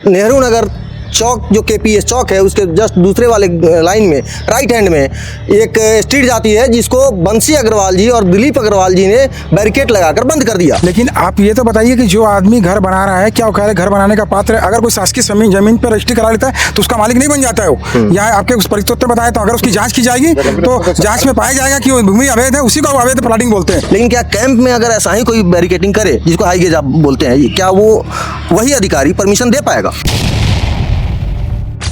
नेहरू नगर चौक जो केपीएस चौक है उसके जस्ट दूसरे वाले लाइन में राइट हैंड में एक स्ट्रीट जाती है जिसको बंसी अग्रवाल जी और दिलीप अग्रवाल जी ने बैरिकेड लगाकर बंद कर दिया। लेकिन आप ये तो बताइए कि जो आदमी घर बना रहा है क्या वो घर बनाने का पात्र है? अगर कोई शासकीय जमीन पर रजिस्ट्री करा लेता है तो उसका मालिक नहीं बन जाता है वो। यहाँ आपके उस परिस्थिति में बताया तो अगर उसकी जांच की जाएगी तो जांच में पाया जाएगा कि वो भूमि अवैध है, उसी को अवैध प्लाटिंग बोलते हैं। लेकिन क्या कैंप में अगर ऐसा ही कोई बैरिकेडिंग करे जिसको हाई गेज आप बोलते हैं, क्या वो वही अधिकारी परमिशन दे पाएगा?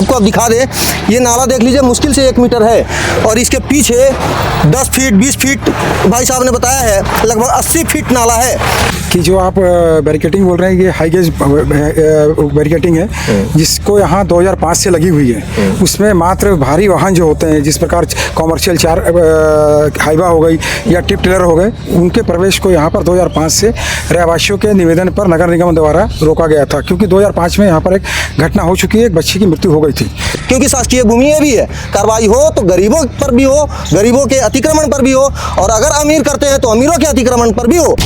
आपको अब दिखा दे, ये नाला देख लीजिए, मुश्किल से 1 मीटर है और इसके पीछे 10 फीट 20 फीट भाई साहब ने बताया है लगभग 80 फीट नाला है। कि जो आप बैरिकेडिंग बोल रहे हैं ये हाई गेज बैरिकेडिंग है जिसको यहाँ 2005 से लगी हुई है। उसमें मात्र भारी वाहन जो होते हैं जिस प्रकार कॉमर्शियल चार हाईवा हो गई या टिप टिलर हो गए, उनके प्रवेश को यहाँ पर 2005 से रहवासियों के निवेदन पर नगर निगम द्वारा रोका गया था, क्योंकि 2005 में यहाँ पर एक घटना हो चुकी है, एक बच्चे की मृत्यु हो गई थी। क्योंकि शासकीय भूमि भी है, कार्रवाई हो तो गरीबों पर भी हो, गरीबों के अतिक्रमण पर भी हो, और अगर अमीर करते हैं तो अमीरों के अतिक्रमण पर भी हो।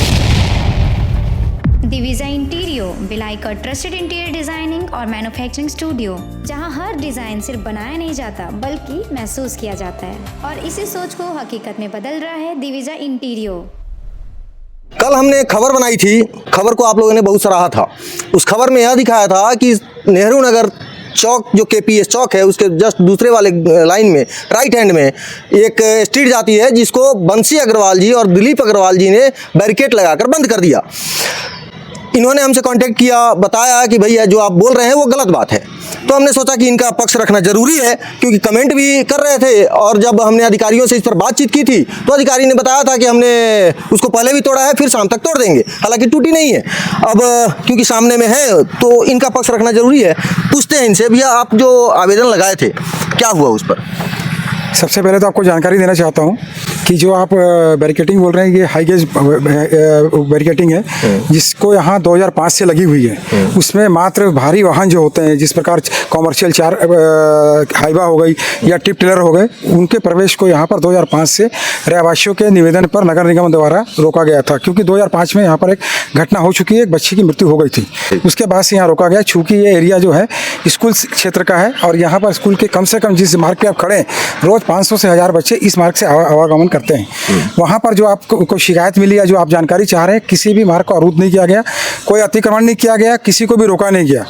दिविजा इंटीरियो बिलाई का ट्रस्टेड इंटीरियर डिजाइनिंग और मैन्युफैक्चरिंग स्टूडियो, जहां हर डिजाइन सिर्फ बनाया नहीं जाता बल्कि महसूस किया जाता है, और इसी सोच को हकीकत में बदल रहा है दिविजा इंटीरियो। कल हमने एक खबर बनाई थी, खबर को आप लोगों ने बहुत सराहा था। उस खबर में यह दिखाया था कि नेहरू नगर चौक जो केपीएस चौक है उसके जस्ट दूसरे वाले लाइन में राइट हैंड में एक स्ट्रीट जाती है जिसको बंसी अग्रवाल जी और दिलीप अग्रवाल जी ने बैरिकेड लगाकर बंद कर दिया। इन्होंने हमसे कांटेक्ट किया, बताया कि भैया जो आप बोल रहे हैं वो गलत बात है। तो हमने सोचा कि इनका पक्ष रखना जरूरी है, क्योंकि कमेंट भी कर रहे थे, और जब हमने अधिकारियों से इस पर बातचीत की थी तो अधिकारी ने बताया था कि हमने उसको पहले भी तोड़ा है, फिर शाम तक तोड़ देंगे। हालांकि टूटी नहीं है, अब क्योंकि सामने में है तो इनका पक्ष रखना जरूरी है। पूछते हैं इनसे, भैया आप जो आवेदन लगाए थे क्या हुआ उस पर? सबसे पहले तो आपको जानकारी देना चाहता हूँ कि जो आप बैरिकेडिंग बोल रहे हैं ये हाई गेज बैरिकेडिंग है जिसको यहाँ 2005 से लगी हुई है। उसमें मात्र भारी वाहन जो होते हैं जिस प्रकार कॉमर्शियल चार हाईवा हो गई या टिप टिलर हो गए, उनके प्रवेश को यहाँ पर 2005 से रहवासियों के निवेदन पर नगर निगम द्वारा रोका गया था, क्योंकि 2005 में यहाँ पर एक घटना हो चुकी है, एक बच्चे की मृत्यु हो गई थी। उसके बाद से यहाँ रोका गया, चूँकि ये एरिया जो है स्कूल क्षेत्र का है और यहाँ पर स्कूल के कम से कम जिस मार्ग पर आप खड़े हैं रोज़ 500 से 1000 बच्चे इस मार्ग से आवागमन करते हैं। वहाँ पर जो आपको शिकायत मिली या जो आप जानकारी चाह रहे हैं, किसी भी मार्ग को अवरुद्ध नहीं किया गया, कोई अतिक्रमण नहीं किया गया, किसी को भी रोका नहीं गया।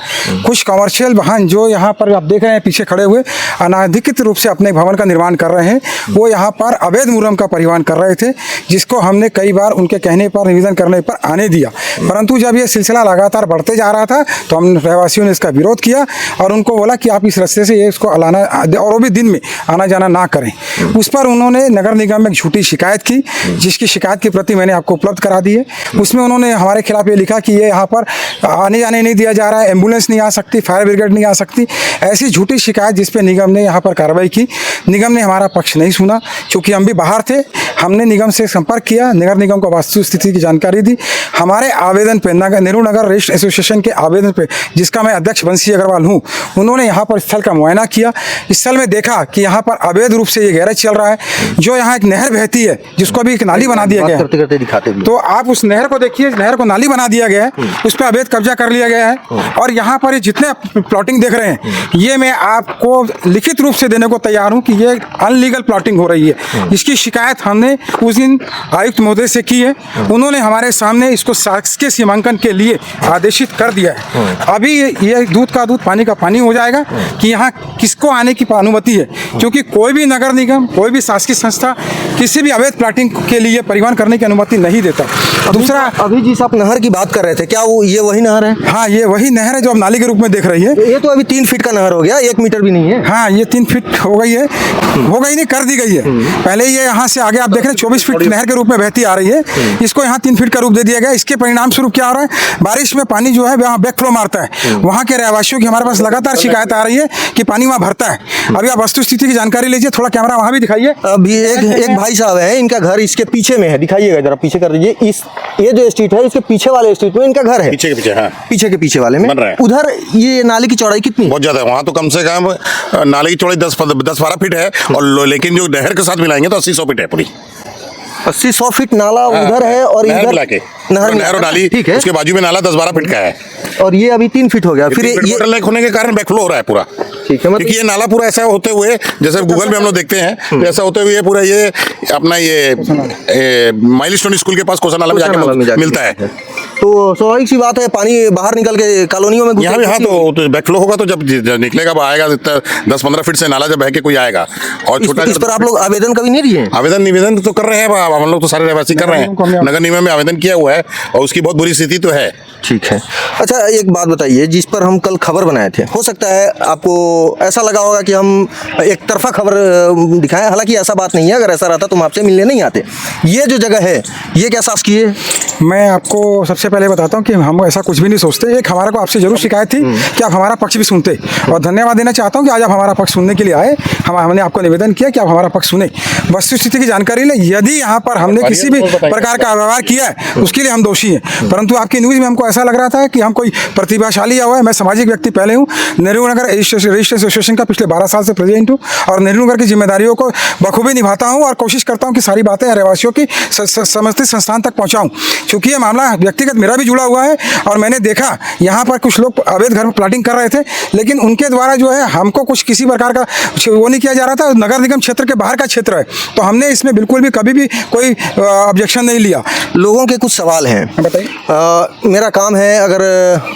कुछ कमर्शियल वाहन जो यहाँ पर आप देख रहे हैं पीछे खड़े हुए अनाधिकृत रूप से अपने भवन का निर्माण कर रहे हैं, वो यहाँ पर अवैध मुरम का परिवहन कर रहे थे, जिसको हमने कई बार उनके कहने पर निवेदन करने पर आने दिया। परंतु जब ये सिलसिला लगातार बढ़ते जा रहा था तो हम रहवासियों ने इसका विरोध किया और उनको बोला कि आप इस रास्ते से ये इसको अलाना, और वो भी दिन में आना जाना ना करें। उस पर उन्होंने नगर निगम में एक झूठी शिकायत की, जिसकी शिकायत की प्रति मैंने आपको उपलब्ध करा दी है। उसमें उन्होंने हमारे खिलाफ ये लिखा कि ये यहाँ पर आने जाने नहीं दिया जा रहा है, एम्बुलेंस नहीं आ सकती, फायर ब्रिगेड नहीं आ सकती, ऐसी झूठी शिकायत जिस पे निगम ने यहाँ पर कार्रवाई की। निगम ने हमारा पक्ष नहीं सुना, क्योंकि हम भी बाहर थे। हमने निगम से संपर्क किया, नगर निगम को वास्तु स्थिति की जानकारी दी। हमारे आवेदन पे नेहरू नगर रेस्ट एसोसिएशन के आवेदन पे, जिसका मैं अध्यक्ष बंसी अग्रवाल हूँ, उन्होंने यहाँ पर स्थल का मुआयना किया। इस स्थल में देखा कि यहाँ पर अवैध रूप से ये गैरेज चल रहा है, जो यहाँ एक नहर बहती है जिसको अभी एक नाली बना दिया गया है। करते दिखाते तो आप उस नहर को देखिए, नहर को नाली बना दिया गया है, उस पर अवैध कब्जा कर लिया गया है। और यहाँ पर जितने प्लॉटिंग देख रहे हैं, ये मैं आपको लिखित रूप से देने को तैयार हूँ कि ये अनलीगल प्लॉटिंग हो रही है। इसकी शिकायत हमने उस दिन आयुक्त महोदय से की है, उन्होंने हमारे सामने इसको शासकीय सीमांकन के लिए आदेशित कर दिया है। अभी ये दूध का दूध पानी का पानी हो जाएगा कि यहाँ किसको आने की अनुमति है, क्योंकि कोई भी नगर निगम, कोई भी शासकीय संस्था किसी भी अवैध प्लॉटिंग के लिए परिवहन करने की अनुमति नहीं देता। दूसरा, अभी जिस आप नहर की बात कर रहे थे, क्या वो ये वही नहर है? हाँ, ये वही नहर है जो आप नाली के रूप में देख रही है। ये तो अभी 3 फीट का नहर हो गया, 1 मीटर भी नहीं है। हाँ, ये 3 फीट हो गई है, हो गई नहीं, कर दी गई है। पहले ये यहाँ से आगे आप देख रहे हैं 24 फीट नहर के रूप में बहती आ रही है, इसको यहाँ 3 फीट का रूप दे दिया गया। इसके परिणाम स्वरूप क्या हो रहा है, बारिश में पानी जो है वहाँ बैक फ्लो मारता है। वहाँ के रहवासियों की हमारे पास लगातार शिकायत आ रही है कि पानी वहाँ भरता है। अभी आप वस्तु स्थिति की जानकारी लीजिए, थोड़ा कैमरा वहाँ भी दिखाइए। अभी एक भाई साहब है, इनका घर इसके पीछे में है, दिखाइएगा जरा, पीछे कर दीजिए। ये जो स्ट्रीट है, इसके पीछे वाले स्ट्रीट में इनका घर है, पीछे के पीछे। हाँ, पीछे के पीछे वाले में बन रहा है। उधर ये नाले की चौड़ाई कितनी है? बहुत ज्यादा है। वहाँ तो कम से कम नाले की चौड़ाई 10-12 फीट है, और लेकिन जो नहर के साथ मिलाएंगे तो 80-100 फीट है पूरी। 80-100 फीट नाला उधर है और नहर इधर मिला के नहर और नाली, ठीक है, उसके बाजू में नाला 10-12 फीट का है और ये अभी 3 फीट हो गया। फिर ये वाटर लेक होने के कारण बैकफ्लो हो रहा है पूरा। ठीक है, मतलब क्योंकि ये नाला पूरा ऐसा होते हुए, जैसे गूगल में हम लोग देखते हैं, तो ऐसा होते हुए पूरा ये अपना ये माइलस्टोन स्कूल के पास कोसा नाला में जाके मिलता है। तो स्वाभाविक सी बात है, पानी बाहर निकल के कॉलोनियों में यहाँ भी हाँ, तो बैकफ्लो होगा तो जब निकलेगा आएगा 10-15 फीट से नाला जब बह के कोई आएगा। और छोटा इस पर आप लोग आवेदन कभी नहीं दिए? आवेदन निवेदन तो कर रहे हैं, हम लोग तो सारे रहवासी कर रहे हैं, नगर निगम में आवेदन किया हुआ है और उसकी बहुत बुरी स्थिति तो है। ठीक है। अच्छा, एक बात बताइए, जिस पर हम कल खबर बनाए थे, हो सकता है आपको ऐसा लगा होगा कि हम एक तरफा खबर दिखाएं, हालांकि ऐसा बात नहीं है। अगर ऐसा रहता तो हम आपसे मिलने नहीं आते। ये जो जगह है ये क्या शासकीय है? मैं आपको सबसे पहले बताता हूँ कि हम ऐसा कुछ भी नहीं सोचते। एक हमारा को आपसे जरूर शिकायत थी कि आप हमारा पक्ष भी सुनते, और धन्यवाद देना चाहता हूँ कि आज आप हमारा पक्ष सुनने के लिए आए। हमने आपको निवेदन किया कि आप हमारा पक्ष सुने, वस्तुस्थिति की जानकारी लें। यदि यहाँ पर हमने किसी भी प्रकार का व्यवहार किया है उसके लिए हम दोषी हैं, परंतु आपकी न्यूज़ में हमको ऐसा लग रहा था कि हम कोई प्रतिभाशाली हुआ है। मैं सामाजिक व्यक्ति पहले हूँ, नेहरू नगर रजिस्ट्रेशन एसोसिएशन का पिछले 12 साल से प्रेसिडेंट हूँ और नेहरू नगर की जिम्मेदारियों को बखूबी निभाता हूँ और कोशिश करता हूँ कि सारी बातें रहवासियों की समस्ती संस्थान तक पहुँचाऊँ। क्योंकि ये मामला व्यक्तिगत मेरा भी जुड़ा हुआ है और मैंने देखा यहाँ पर कुछ लोग अवैध घर में प्लाटिंग कर रहे थे, लेकिन उनके द्वारा जो है हमको कुछ किसी प्रकार का वो नहीं किया जा रहा था। नगर निगम क्षेत्र के बाहर का क्षेत्र है, तो हमने इसमें बिल्कुल भी कभी भी कोई ऑब्जेक्शन नहीं लिया। लोगों के कुछ सवाल हैं, बताइए। मेरा काम है अगर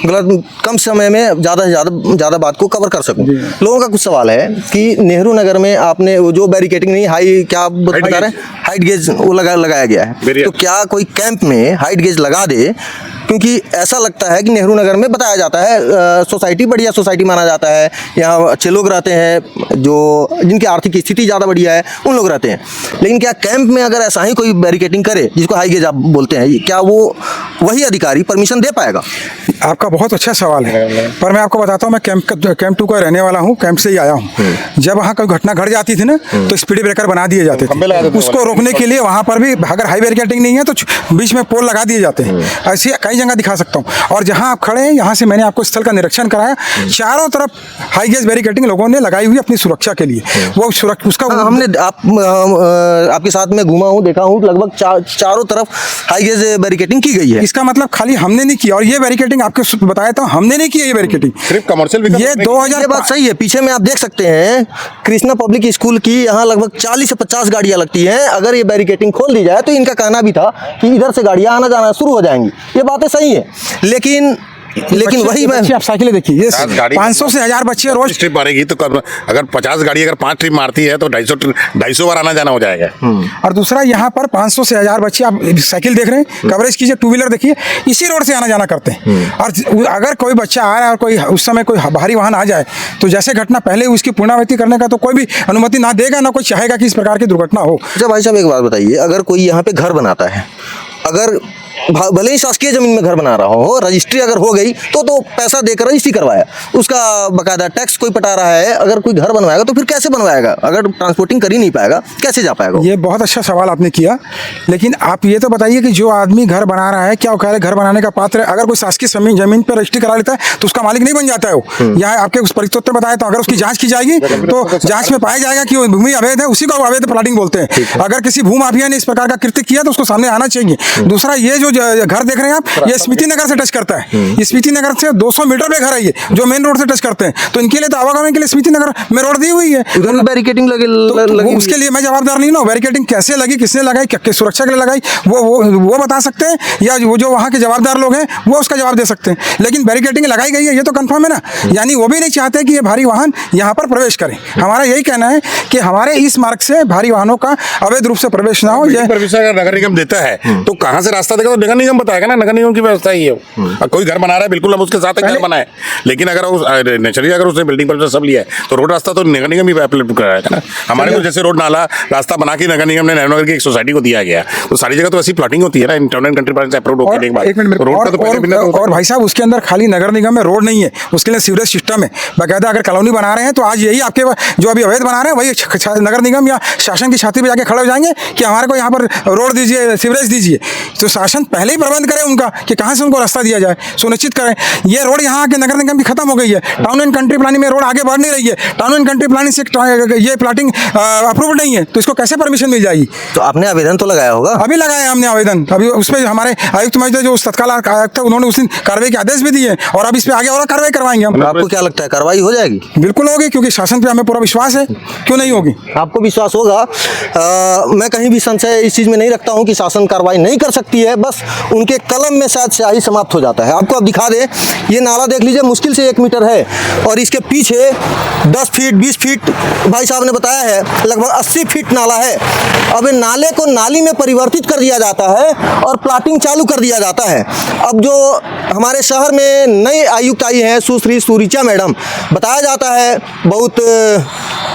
गलत कम समय में ज़्यादा से ज़्यादा बात को कवर कर सकूं। लोगों का कुछ सवाल है कि नेहरू नगर में आपने वो जो बैरिकेटिंग नहीं, हाई क्या आप बता रहे हैं, हाइट गेज वो लगाया गया है, तो क्या कोई कैंप में हाइट गेज लगा दे? क्योंकि ऐसा लगता है कि नेहरू नगर में बताया जाता है सोसाइटी बढ़िया सोसाइटी माना जाता है, यहाँ अच्छे लोग रहते हैं, जो जिनकी आर्थिक स्थिति ज़्यादा बढ़िया है उन लोग रहते हैं। लेकिन क्या कैंप में अगर ऐसा ही कोई बैरिकेटिंग करे, जिसको हाई गेज आप बोलते हैं, क्या वो वही अधिकारी परमिशन दे पाएगा? आपका बहुत अच्छा सवाल है, पर मैं आपको बताता हूँ, मैं कैंप 2 का रहने वाला हूँ, कैंप से ही आया हूँ। जब वहाँ कोई घटना घट जाती थी ना, तो स्पीड ब्रेकर बना दिए जाते थे। उसको रोकने के लिए वहाँ पर भी अगर हाई बैरिकेटिंग नहीं है तो बीच में पोल लगा दिए जाते हैं। ऐसी कई जगह दिखा सकता हूँ। और जहाँ आप खड़े हैं, यहाँ से मैंने आपको स्थल का निरीक्षण कराया, चारों तरफ हाई गेज बैरिकेटिंग लोगों ने लगाई हुई अपनी सुरक्षा के लिए। वो उसका हमने आपके साथ में घूमा हूँ, देखा हूँ, लगभग चारों तरफ हाई गेज बैरिकेटिंग की गई है। इसका मतलब खाली हमने नहीं किया, और ये बैरिकेटिंग आपको बताया था, हमने नहीं किया ये बैरिकेटिंग, सिर्फ कमर्शियल। ये 2000 ये बात सही है। पीछे में आप देख सकते हैं कृष्णा पब्लिक स्कूल की, यहाँ लगभग 40 से 50 गाड़ियाँ लगती हैं। अगर ये बैरिकेटिंग खोल दी जाए तो इनका कहना भी था कि इधर से गाड़ियाँ आना जाना शुरू हो जाएंगी। ये बातें सही है, लेकिन वही आप साइकिलें देखिए, ये 500 से 1000 बच्चे रोज ट्रिप मारेगी तो अगर 50 गाड़ी अगर 5 ट्रिप मारती है तो 250 बार आना जाना हो जाएगा। और दूसरा, यहाँ पर 500 से 1000 बच्चे, आप साइकिल देख रहे हैं, कवरेज कीजिए, 2 व्हीलर देखिए, इसी रोड से आना जाना करते हैं। और अगर कोई बच्चा आ रहा है और कोई उस समय कोई भारी वाहन आ जाए, तो जैसे घटना पहले उसकी पुनरावृत्ति करने का तो कोई भी अनुमति ना देगा, ना कोई चाहेगा कि इस प्रकार की दुर्घटना हो। अच्छा भाई साहब, एक बात बताइए, अगर कोई यहाँ पे घर बनाता है, अगर भले ही शासकीय जमीन में घर बना रहा हो, रजिस्ट्री अगर हो गई तो पैसा देकर रजिस्ट्री करवाया, उसका बकायदा टैक्स कोई पटा रहा है, अगर कोई घर बनवाएगा तो फिर कैसे बनवाएगा? अगर ट्रांसपोर्टिंग कर ही नहीं पाएगा, कैसे जा पाएगा? ये बहुत अच्छा सवाल आपने किया, लेकिन आप ये तो बताइए कि जो आदमी घर बना रहा है, क्या वो घर बनाने का पात्र है? अगर कोई शासकीय जमीन पर रजिस्ट्री करा लेता है तो उसका मालिक नहीं बन जाता है वो। यहाँ आपके उस परिचित में बताया, तो अगर उसकी जांच की जाएगी तो जांच में पाया जाएगा कि वो भूमि अवैध है, उसी को अवैध प्लाटिंग बोलते हैं। अगर किसी भूमाफिया ने इस प्रकार का कृत्य किया तो उसको सामने आना चाहिए। दूसरा, ये जो घर देख रहे हैं आप, ये स्मृति नगर से टच करता है। स्मृति नगर से 200 मीटर पे घर है ये, जो मेन रोड से टच करते हैं, तो इनके लिए तो आवागमन के लिए स्मृति नगर में रोड दी हुई है। उधर भी बैरिकेटिंग लगी, उसके लिए मैं जवाबदार नहीं हूँ। बैरिकेटिंग कैसे लगी, किसने लगाई, क्या सुरक्षा के लिए लगाई, वो बता सकते हैं, या वो जो वहाँ के जवाबदार लोग हैं वो उसका जवाब दे सकते हैं। लेकिन बैरिकेटिंग लगाई गई है ये तो कंफर्म है ना, यानी वो भी नहीं चाहते कि ये भारी वाहन यहाँ पर प्रवेश करें। हमारा यही कहना है कि हमारे इस मार्ग से भारी वाहनों का अवैध रूप से प्रवेश ना हो। ये अगर नगर निगम देता है तो कहाँ से रास्ता देगा? तो नगर निगम बताएगा ना, नगर निगम की व्यवस्था ही है। कोई घर बना रहा है, बिल्कुल हम उसके साथ घर बनाए, लेकिन अगर नेचुरली अगर उसने बिल्डिंग परमिशन सब लिया है तो रोड रास्ता तो नगर निगम ही अप्लाई कराएगा ना। हमारे को जैसे रोड नाला रास्ता बना के नगर निगम ने नेहरू नगर की एक सोसाइटी को दिया गया, तो सारी जगह तो ऐसी प्लॉटिंग होती है ना, इंटरनेट कंट्री प्लान से अप्रूव होने के बाद। और भाई साहब, उसके अंदर खाली नगर निगम में रोड नहीं है, उसके लिए सीवरेज सिस्टम है बाकायदा। अगर कॉलोनी बना रहे हैं तो आज यही आपके जो अभी अवैध बना रहे हैं वही नगर निगम या शासन की छाती पे जाके खड़े हो जाएंगे कि हमारे को यहाँ पर रोड दीजिए, सीवरेज दीजिए। तो शासन पहले ही प्रबंध करें उनका कि कहाँ से उनको रास्ता दिया जाए, सुनिश्चित करें। ये रोड यहाँ के नगर निगम की खत्म हो गई है, टाउन एंड कंट्री प्लानिंग में रोड आगे बढ़ नहीं रही है, टाउन एंड कंट्री प्लानिंग से ये प्लाटिंग अप्रूव्ड नहीं है, तो इसको कैसे परमिशन मिल जाएगी? तो आपने आवेदन तो लगाया होगा? अभी लगाया हमने आवेदन, अभी उस पर हमारे आयुक्त महोदय जो तत्काल आयुक्त थे उन्होंने उस दिन कार्रवाई के आदेश भी दिए और अब इस पे आगे और कार्रवाई करवाएंगे हम। आपको क्या लगता है कार्रवाई हो जाएगी? बिल्कुल होगी, क्योंकि शासन पे हमें पूरा विश्वास है, क्यों नहीं होगी? आपको विश्वास होगा। मैं कहीं भी संशय इस चीज़ में नहीं रखता हूं कि शासन कार्रवाई नहीं कर सकती है, बस उनके कलम में शायद स्याही समाप्त हो जाता है। आपको अब दिखा दे, ये नाला देख लीजिए, मुश्किल से 1 मीटर है और इसके पीछे 10 फीट 20 फीट भाई साहब ने बताया है, लगभग 80 फीट नाला है। अब नाले को नाली में परिवर्तित कर दिया जाता है और प्लाटिंग चालू कर दिया जाता है। अब जो हमारे शहर में नई आयुक्त आई हैं सुश्री सुरीचा मैडम, बताया जाता है बहुत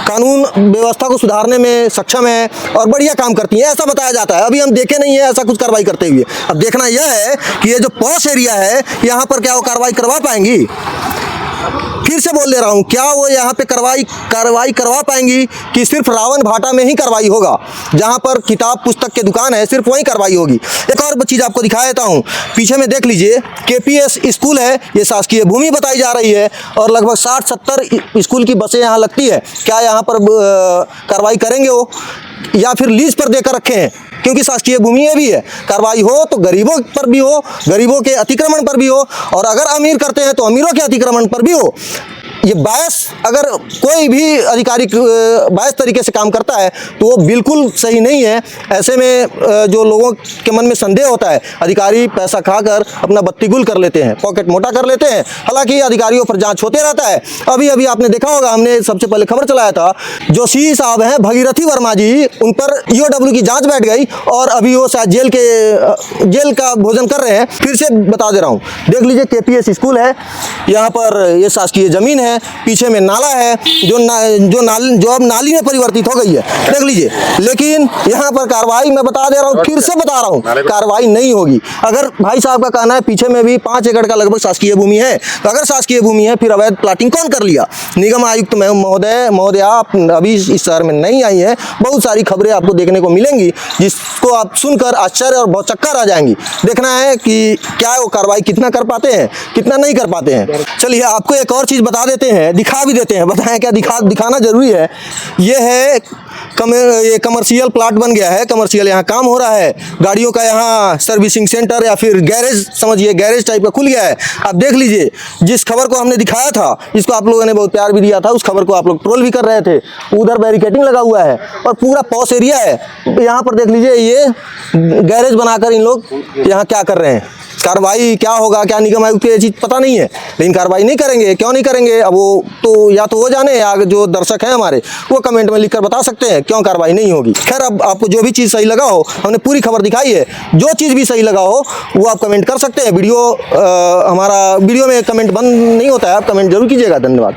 कानून व्यवस्था को सुधारने में सक्षम है और बढ़िया काम करती हैं, ऐसा बताया जाता है। अभी हम देखे नहीं है ऐसा कुछ कार्रवाई करते हुए। अब देखना यह है कि ये जो पॉश एरिया है यहाँ पर क्या वो कार्रवाई करवा पाएंगी? फिर से बोल ले रहा हूँ, क्या वो यहाँ पे कार्रवाई करवा पाएंगी कि सिर्फ रावण भाटा में ही कार्रवाई होगा? जहाँ पर किताब पुस्तक की दुकान है सिर्फ वहीं कार्रवाई होगी। एक और चीज़ आपको दिखा देता हूँ, पीछे में देख लीजिए, केपीएस स्कूल है, ये शासकीय भूमि बताई जा रही है और लगभग 60-70 स्कूल की बसें यहाँ लगती है। क्या यहाँ पर कार्रवाई करेंगे वो, या फिर लीज पर देकर रखे हैं? क्योंकि शासकीय भूमि भी है, कार्रवाई हो तो गरीबों पर भी हो, गरीबों के अतिक्रमण पर भी हो, और अगर अमीर करते हैं तो अमीरों के अतिक्रमण पर भी हो। ये बायस, अगर कोई भी अधिकारी बायस तरीके से काम करता है तो वो बिल्कुल सही नहीं है। ऐसे में जो लोगों के मन में संदेह होता है, अधिकारी पैसा खाकर अपना बत्ती गुल कर लेते हैं, पॉकेट मोटा कर लेते हैं। हालांकि अधिकारियों पर जांच होते रहता है। अभी आपने देखा होगा, हमने सबसे पहले खबर चलाया था, जो सी साहब हैं भगीरथी वर्मा जी, उन पर ईओडब्ल्यू की जाँच बैठ गई और अभी वो शायद जेल का भोजन कर रहे हैं। फिर से बता दे रहा हूँ, देख लीजिए केपीएस स्कूल है, यहाँ पर ये शासकीय जमीन है, पीछे में नाला है जो अब नाली में परिवर्तित हो गई है, देख लीजिए। लेकिन यहाँ पर कार्रवाई, मैं बता दे रहा हूँ, फिर से बता रहा हूँ, कार्रवाई नहीं होगी। अगर भाई साहब का कहना है पीछे में भी 5 एकड़ का लगभग शासकीय भूमि है, तो अगर शासकीय भूमि है फिर अवैध प्लाटिंग कौन कर लिया? निगम आयुक्त महोदया आप अभी इस शहर में नहीं आई है, बहुत सारी खबरें आपको देखने को मिलेंगी जिसको आप सुनकर आश्चर्य और भौचक्का रह जाएंगी। देखना है कि क्या वो कार्रवाई कितना कर पाते हैं, कितना नहीं कर पाते हैं। चलिए आपको एक और चीज़ बता देते हैं, दिखा भी देते हैं। बताएं क्या दिखाना जरूरी है। ये है ये कमर्शियल प्लाट बन गया है, कमर्शियल यहाँ काम हो रहा है, गाड़ियों का यहाँ सर्विसिंग सेंटर या फिर गैरेज, समझिए गैरेज टाइप का खुल गया है। आप देख लीजिए, जिस खबर को हमने दिखाया था, जिसको आप लोगों ने बहुत प्यार भी दिया था, उस खबर को आप लोग ट्रोल भी कर रहे थे। उधर बैरिकेडिंग लगा हुआ है और पूरा पॉश एरिया है। यहाँ पर देख लीजिए, ये गैरेज बनाकर इन लोग यहाँ क्या कर रहे हैं। कार्रवाई क्या होगा, क्या निगम आयुक्त को ये चीज़ पता नहीं है, लेकिन कार्रवाई नहीं करेंगे। क्यों नहीं करेंगे? अब वो तो या तो वो जाने, या जो दर्शक हैं हमारे वो कमेंट में लिखकर बता सकते हैं क्यों कार्रवाई नहीं होगी। खैर, अब आपको जो भी चीज़ सही लगा हो, हमने पूरी खबर दिखाई है, जो चीज़ भी सही लगा हो वो आप कमेंट कर सकते हैं। हमारा वीडियो में कमेंट बंद नहीं होता है, आप कमेंट जरूर कीजिएगा। धन्यवाद।